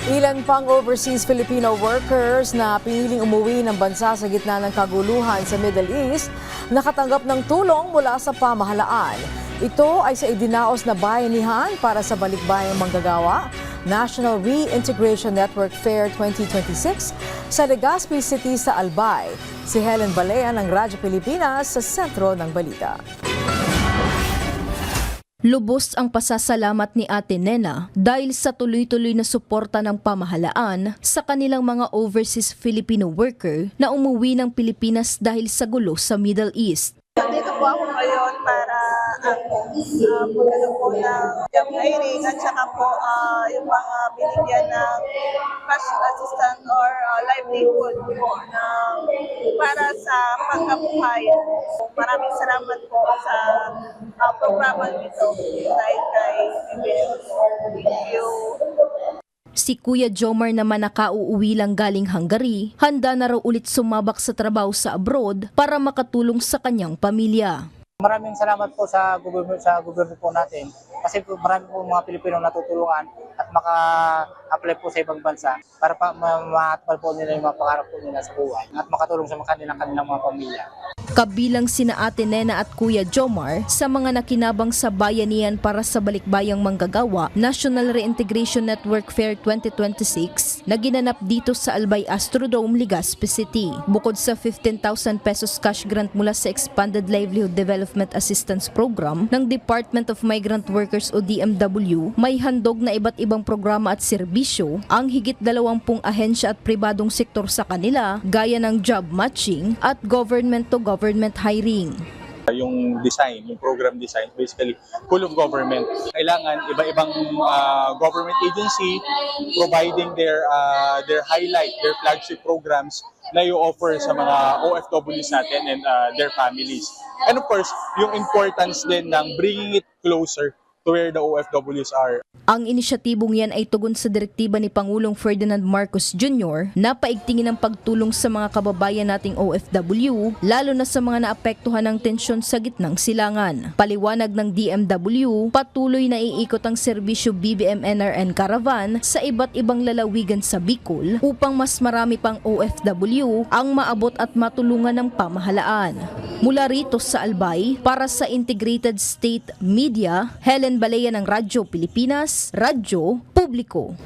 Ilan pang overseas Filipino workers na piniling umuwi ng bansa sa gitna ng kaguluhan sa Middle East nakatanggap ng tulong mula sa pamahalaan. Ito ay sa idinaos na bayanihan para sa balikbayang manggagawa, National Reintegration Network Fair 2026 sa Legazpi City sa Albay. Si Helen Balea ng Radyo Pilipinas sa sentro ng balita. Lubos ang pasasalamat ni Ate Nena dahil sa tuloy-tuloy na suporta ng pamahalaan sa kanilang mga overseas Filipino worker na umuwi ng Pilipinas dahil sa gulo sa Middle East. Dito po ako ngayon para magano po ng job hiring at saka po yung mga binigyan ng cash assistance or livelihood po para sa pagkabuhayan. Maraming salamat po sa programa nito dahil kay PBS. Thank you. Si Kuya Jomar naman nakauuwi lang galing Hungary, handa na raw ulit sumabak sa trabaho sa abroad para makatulong sa kanyang pamilya. Maraming salamat po sa gobyerno po natin kasi po marami po mga Pilipino natutulungan at maka-apply po sa ibang bansa para matupad po nila yung mga pangarap po nila sa buhay at makatulong sa kanilang mga pamilya. Kabilang sina Ate Nena at Kuya Jomar sa mga nakinabang sa bayanihan para sa balikbayang manggagawa National Reintegration Network Fair 2026 na ginanap dito sa Albay Astrodome, Legazpi City. Bukod sa 15,000 pesos cash grant mula sa Expanded Livelihood Development Assistance Program ng Department of Migrant Workers o DMW, may handog na iba't ibang programa at serbisyo ang higit 20 ahensya at pribadong sektor sa kanila gaya ng job matching at government-to-government hiring. Yung design, yung program design, basically full of government. Kailangan iba-ibang government agency providing their highlight, their flagship programs na i-offer sa mga OFWs natin and their families. And of course, yung importance din ng bringing it closer to where the OFWs are. Ang inisyatibong yan ay tugon sa direktiba ni Pangulong Ferdinand Marcos Jr. na paigtingin ang pagtulong sa mga kababayan nating OFW, lalo na sa mga naapektuhan ng tensyon sa gitnang silangan. Paliwanag ng DMW, patuloy na iikot ang serbisyo BBM NRN Caravan sa iba't ibang lalawigan sa Bicol upang mas marami pang OFW ang maabot at matulungan ng pamahalaan. Mula rito sa Albay, para sa Integrated State Media, Helen Balea ng Radyo Pilipinas, Radyo Publiko.